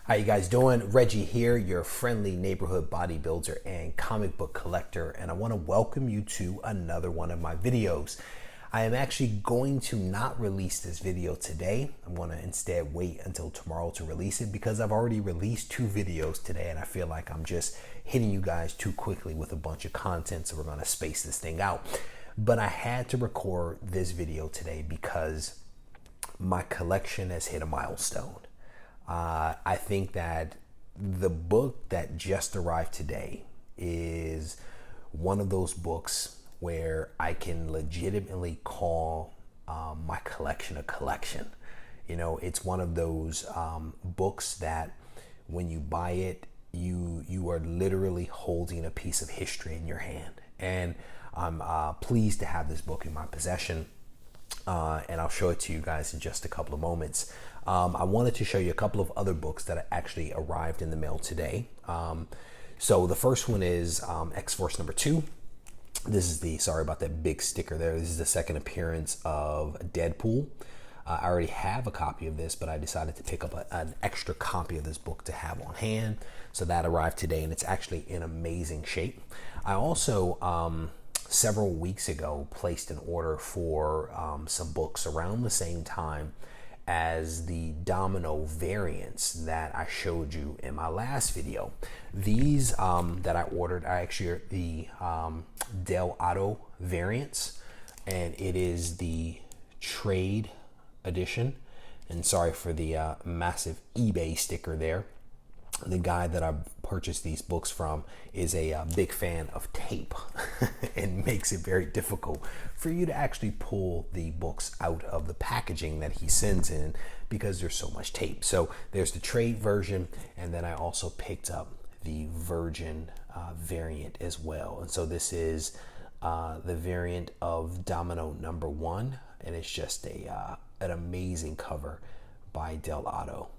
How you guys doing? Reggie here, your friendly neighborhood bodybuilder and comic book collector, and I want to welcome you to another one of my videos. I am actually going to not release this video today. I'm going to instead wait until tomorrow to release it because I've already released 2 videos today and I feel like I'm just hitting you guys too quickly with a bunch of content, so we're going to space this thing out. But I had to record this video today because my collection has hit a milestone. I think that the book that just arrived today is one of those books where I can legitimately call my collection a collection. You know, it's one of those books that when you buy it, you are literally holding a piece of history in your hand. And I'm pleased to have this book in my possession. And I'll show it to you guys in just a couple of moments. I wanted to show you a couple of other books that actually arrived in the mail today. So the first one is X-Force number 2. This is the, sorry about that big sticker there. This is the second appearance of Deadpool. I already have a copy of this, but I decided to pick up an extra copy of this book to have on hand. So that arrived today, and it's actually in amazing shape. I also, several weeks ago, placed an order for some books around the same time as the Domino variants that I showed you in my last video. These that I ordered are actually the Del Auto variants, and it is the trade edition. And sorry for the massive eBay sticker there. The guy that I purchased these books from is a big fan of tape and makes it very difficult for you to actually pull the books out of the packaging that he sends in because there's so much tape. So there's the trade version, and then I also picked up the Virgin variant as well. And so this is the variant of Domino number 1, and it's just an amazing cover by Del Auto.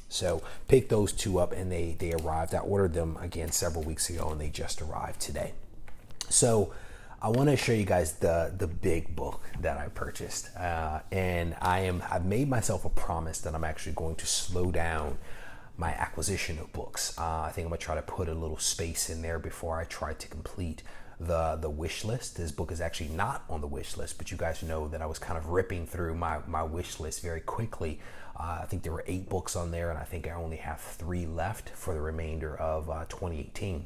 So pick those 2 up, and they arrived. I ordered them again several weeks ago, and they just arrived today. So I want to show you guys the big book that I purchased, and I've made myself a promise that I'm actually going to slow down my acquisition of books. I think I'm gonna try to put a little space in there before I try to complete the wish list. This book is actually not on the wish list, but you guys know that I was kind of ripping through my wish list very quickly. I think there were 8 books on there, and I think I only have 3 left for the remainder of 2018.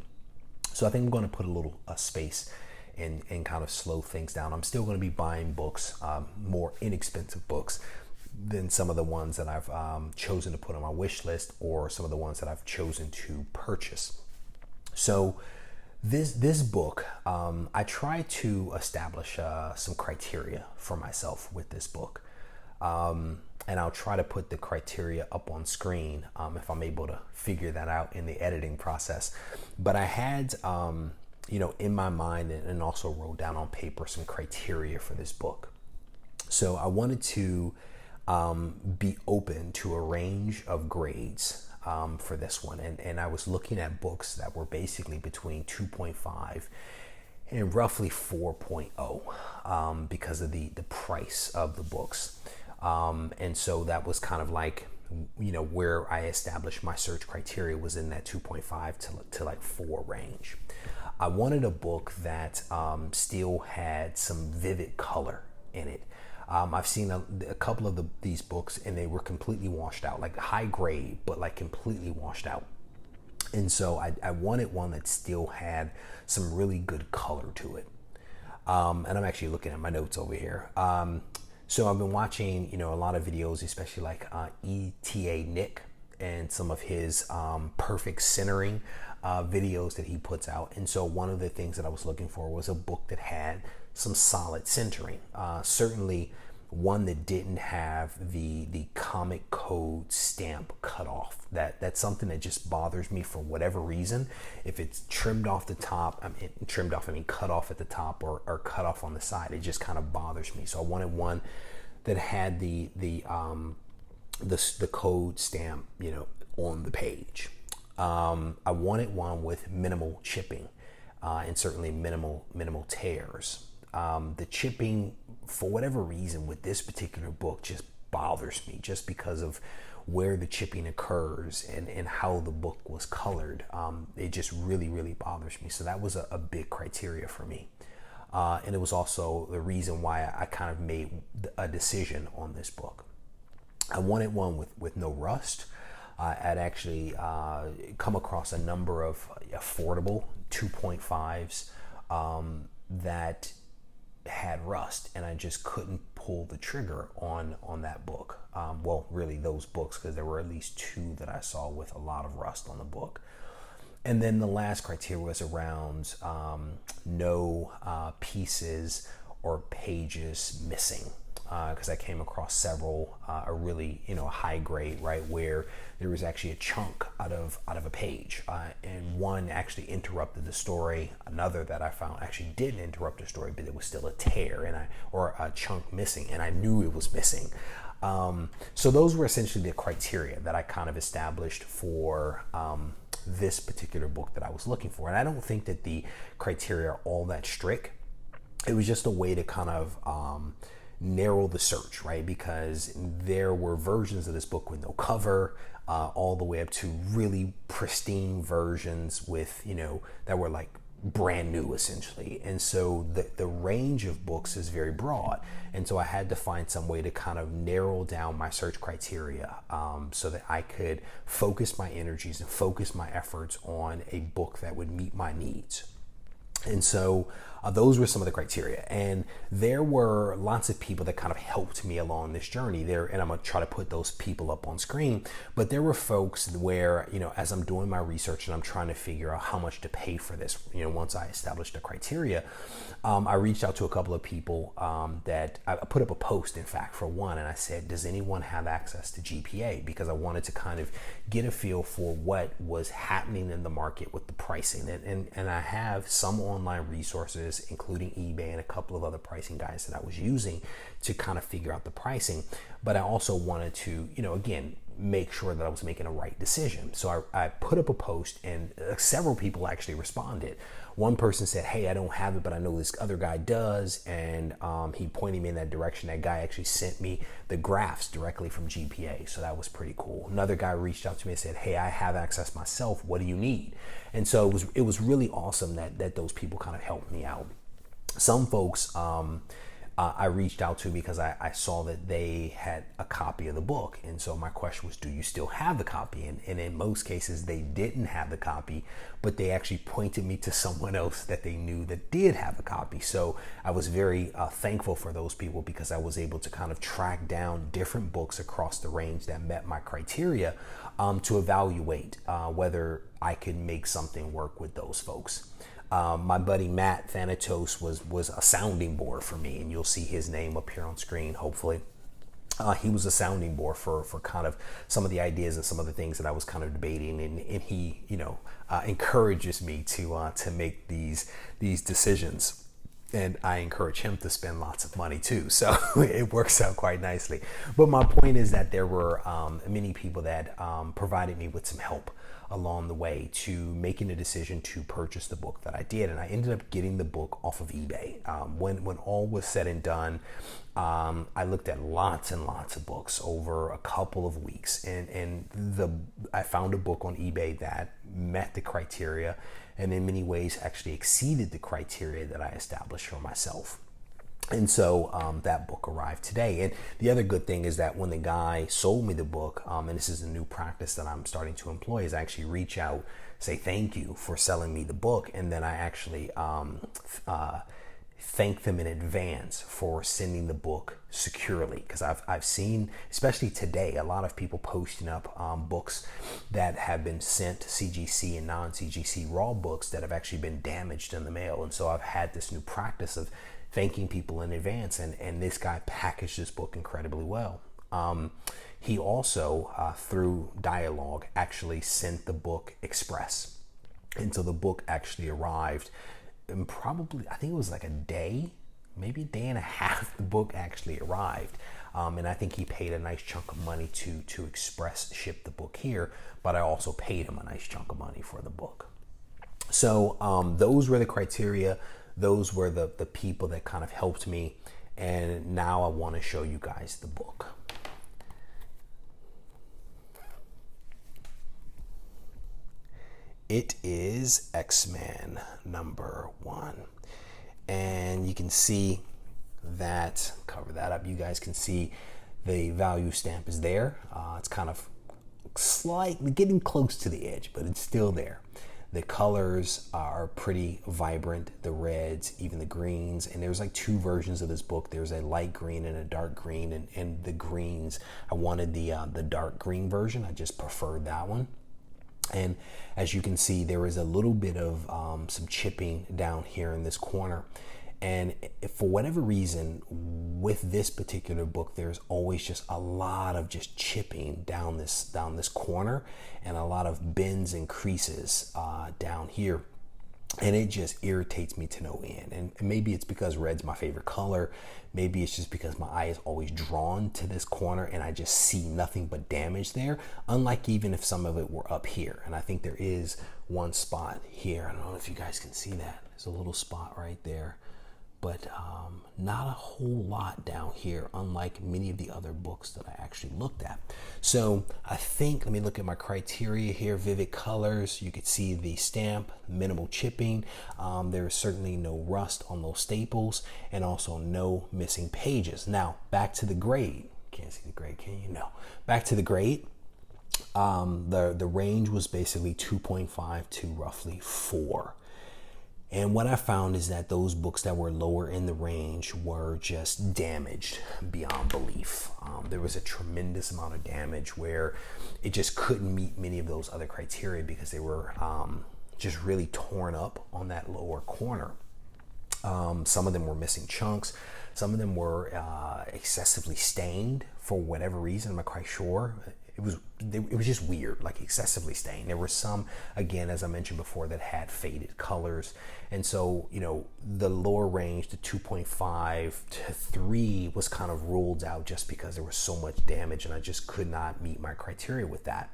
So I think I'm going to put a little space and kind of slow things down. I'm still going to be buying books, more inexpensive books than some of the ones that I've chosen to put on my wish list, or some of the ones that I've chosen to purchase. So this book, I try to establish some criteria for myself with this book. And I'll try to put the criteria up on screen if I'm able to figure that out in the editing process. But I had, in my mind, and also wrote down on paper some criteria for this book. So I wanted to be open to a range of grades for this one. And I was looking at books that were basically between 2.5 and roughly 4.0 because of the price of the books. And so that was kind of like, where I established my search criteria was in that 2.5 to like 4 range. I wanted a book that still had some vivid color in it. I've seen a couple of these books, and they were completely washed out, like high grade, but like completely washed out. And so I wanted one that still had some really good color to it. And I'm actually looking at my notes over here. So I've been watching, a lot of videos, especially like ETA Nick and some of his perfect centering videos that he puts out. And so one of the things that I was looking for was a book that had some solid centering. Certainly one that didn't have the comic code stamp cut off. That's something that just bothers me for whatever reason. If it's trimmed off the top, cut off at the top or cut off on the side, it just kind of bothers me. So I wanted one that had the code stamp, on the page. I wanted one with minimal chipping, and certainly minimal tears. The chipping, for whatever reason, with this particular book just bothers me, just because of where the chipping occurs and how the book was colored. It just really, really bothers me. So that was a big criteria for me. And it was also the reason why I kind of made a decision on this book. I wanted one with no rust. I'd actually come across a number of affordable 2.5s that had rust, and I just couldn't pull the trigger on that book. Well, really those books, because there were at least two that I saw with a lot of rust on the book. And then the last criteria was around no pieces or pages missing, because I came across several, a really, high grade, right, where there was actually a chunk out of a page, and one actually interrupted the story. Another that I found actually didn't interrupt the story, but there was still a tear or a chunk missing, and I knew it was missing. So those were essentially the criteria that I kind of established for this particular book that I was looking for. And I don't think that the criteria are all that strict. It was just a way to kind of narrow the search, right? Because there were versions of this book with no cover, all the way up to really pristine versions with, that were like brand new essentially. And so the range of books is very broad. And so I had to find some way to kind of narrow down my search criteria so that I could focus my energies and focus my efforts on a book that would meet my needs. And so those were some of the criteria, and there were lots of people that kind of helped me along this journey there. And I'm going to try to put those people up on screen, but there were folks where, as I'm doing my research and I'm trying to figure out how much to pay for this, once I established the criteria, I reached out to a couple of people that I put up a post, in fact, for one, and I said, does anyone have access to GPA? Because I wanted to kind of get a feel for what was happening in the market with the pricing. And I have some online resources, including eBay and a couple of other pricing guides that I was using to kind of figure out the pricing. But I also wanted to, again, make sure that I was making a right decision. So I put up a post, and several people actually responded. One person said, hey, I don't have it, but I know this other guy does. And he pointed me in that direction. That guy actually sent me the graphs directly from GPA. So that was pretty cool. Another guy reached out to me and said, hey, I have access myself. What do you need? And so it was really awesome that those people kind of helped me out. Some folks I reached out to because I saw that they had a copy of the book. And so my question was, do you still have the copy? And in most cases, they didn't have the copy, but they actually pointed me to someone else that they knew that did have a copy. So I was very thankful for those people, because I was able to kind of track down different books across the range that met my criteria to evaluate whether I could make something work with those folks. My buddy Matt Thanatos was a sounding board for me, and you'll see his name up here on screen, hopefully. He was a sounding board for kind of some of the ideas and some of the things that I was kind of debating, and he, encourages me to make these decisions. And I encourage him to spend lots of money too. So it works out quite nicely. But my point is that there were many people that provided me with some help along the way to making a decision to purchase the book that I did. And I ended up getting the book off of eBay. When all was said and done, I looked at lots and lots of books over a couple of weeks. And I found a book on eBay that met the criteria, and in many ways actually exceeded the criteria that I established for myself. And so that book arrived today. And the other good thing is that when the guy sold me the book, and this is a new practice that I'm starting to employ, is I actually reach out, say thank you for selling me the book, and then I actually thank them in advance for sending the book securely. Because I've seen, especially today, a lot of people posting up books that have been sent CGC and non-CGC raw books that have actually been damaged in the mail. And so I've had this new practice of thanking people in advance, and this guy packaged this book incredibly well. He also, through dialogue, actually sent the book express. And so the book actually arrived in probably, I think it was like a day, maybe a day and a half, the book actually arrived. And I think he paid a nice chunk of money to express ship the book here, but I also paid him a nice chunk of money for the book. So those were the criteria. Those were the people that kind of helped me. And now I want to show you guys the book. It is X-Men #1. And you can see that, cover that up, you guys can see the value stamp is there. It's kind of slightly getting close to the edge, but it's still there. The colors are pretty vibrant, the reds, even the greens, and there's like two versions of this book. There's a light green and a dark green, and the greens, I wanted the dark green version. I just preferred that one. And as you can see, there is a little bit of some chipping down here in this corner. And for whatever reason, with this particular book, there's always just a lot of just chipping down this corner, and a lot of bends and creases down here. And it just irritates me to no end. And maybe it's because red's my favorite color. Maybe it's just because my eye is always drawn to this corner and I just see nothing but damage there. Unlike even if some of it were up here. And I think there is one spot here. I don't know if you guys can see that. There's a little spot right there. But not a whole lot down here, unlike many of the other books that I actually looked at. So I think, let me look at my criteria here. Vivid colors, you could see the stamp, minimal chipping. There's certainly no rust on those staples, and also no missing pages. Now, back to the grade. Can't see the grade, can you? No. Back to the grade. The range was basically 2.5 to roughly 4. And what I found is that those books that were lower in the range were just damaged beyond belief. There was a tremendous amount of damage where it just couldn't meet many of those other criteria because they were just really torn up on that lower corner. Some of them were missing chunks. Some of them were excessively stained for whatever reason. I'm not quite sure. It was just weird, like excessively stained. There were some, again, as I mentioned before, that had faded colors. And so, you know, the lower range, the 2.5 to 3 was kind of ruled out just because there was so much damage and I just could not meet my criteria with that.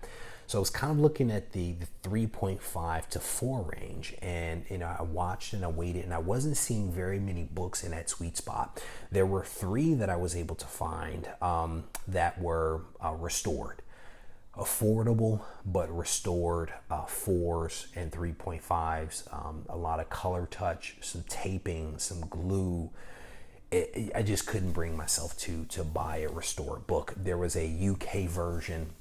So I was kind of looking at the 3.5 to 4 range, and you know, I watched and I waited, and I wasn't seeing very many books in that sweet spot. There were 3 that I was able to find that were restored. Affordable but restored 4s and 3.5s, a lot of color touch, some taping, some glue. I just couldn't bring myself to buy a restored book. There was a UK version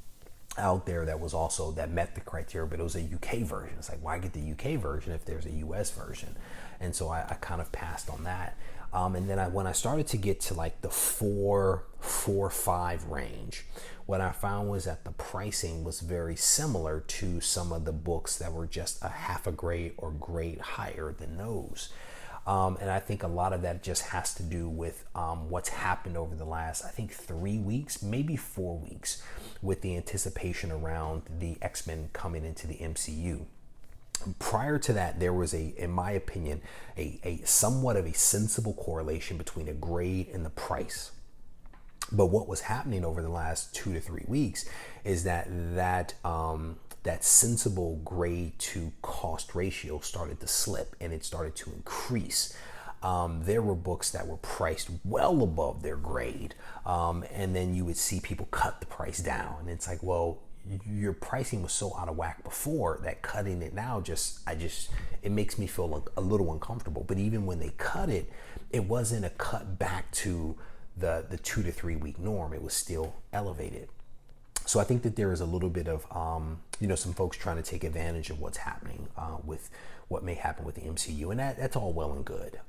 out there that was also, that met the criteria, but it was a UK version. It's like, why get the UK version if there's a US version? And so I kind of passed on that. And then when I started to get to like the 4.5 range, what I found was that the pricing was very similar to some of the books that were just a half a grade or grade higher than those. And I think a lot of that just has to do with what's happened over the last, I think, 3 weeks, maybe 4 weeks, with the anticipation around the X-Men coming into the MCU. Prior to that, there was in my opinion, a somewhat of a sensible correlation between a grade and the price. But what was happening over the last 2 to 3 weeks is that sensible grade to cost ratio started to slip and it started to increase. There were books that were priced well above their grade, and then you would see people cut the price down, and it's like, well, your pricing was so out of whack before that cutting it now it makes me feel a little uncomfortable. But even when they cut it, it wasn't a cut back to the 2 to 3 week norm. It was still elevated. So I think that there is a little bit of some folks trying to take advantage of what's happening with what may happen with the MCU, and that's all well and good.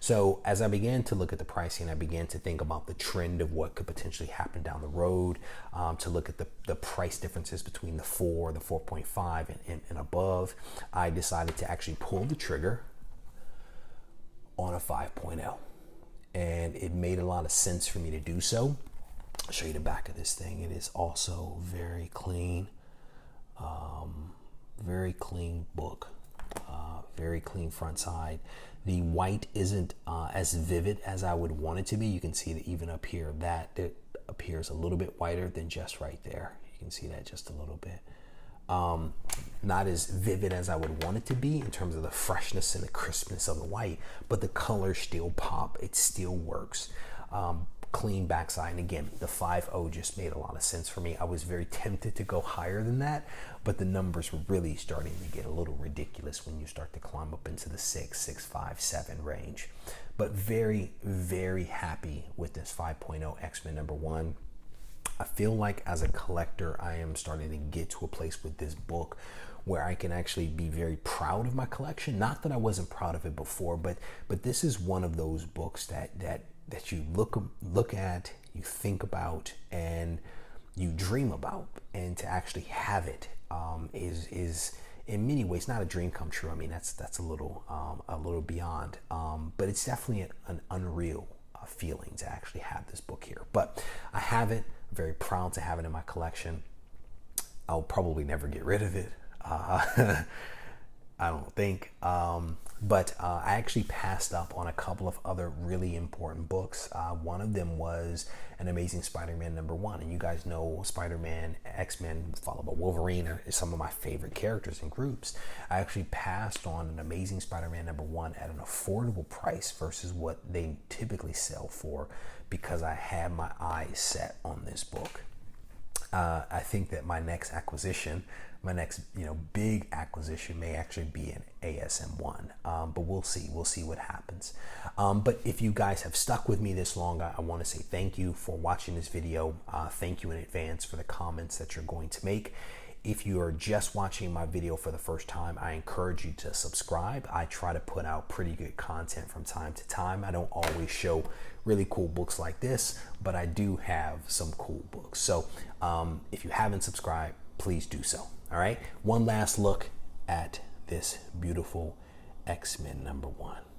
So as I began to look at the pricing, I began to think about the trend of what could potentially happen down the road, to look at the price differences between the 4, the 4.5 and above. I decided to actually pull the trigger on a 5.0, and it made a lot of sense for me to do so. I'll show you the back of this thing. It is also very clean, very clean book, very clean front side. The white isn't as vivid as I would want it to be. You can see that even up here, that it appears a little bit whiter than just right there. You can see that just a little bit. Not as vivid as I would want it to be in terms of the freshness and the crispness of the white, but the colors still pop. It still works. clean backside. And again, the 5.0 just made a lot of sense for me. I was very tempted to go higher than that, but the numbers were really starting to get a little ridiculous when you start to climb up into the 6, 6, 5, 7 range. But very, very happy with this 5.0 X-Men #1. I feel like as a collector, I am starting to get to a place with this book where I can actually be very proud of my collection. Not that I wasn't proud of it before, but this is one of those books that you look at, you think about, and you dream about. And to actually have it is in many ways not a dream come true. I mean, that's a little beyond, but it's definitely an unreal feeling to actually have this book here. But I have it. I'm very proud to have it in my collection. I'll probably never get rid of it. I don't think. But I actually passed up on a couple of other really important books. One of them was An Amazing Spider-Man #1. And you guys know Spider-Man, X-Men, followed by Wolverine are some of my favorite characters and groups. I actually passed on An Amazing Spider-Man #1 at an affordable price versus what they typically sell for, because I had my eyes set on this book. I think that my next big acquisition may actually be an ASM1, but we'll see what happens. But if you guys have stuck with me this long, I want to say thank you for watching this video. Thank you in advance for the comments that you're going to make. If you are just watching my video for the first time, I encourage you to subscribe. I try to put out pretty good content from time to time. I don't always show really cool books like this, but I do have some cool books. So if you haven't subscribed, please do so. All right. One last look at this beautiful X-Men #1.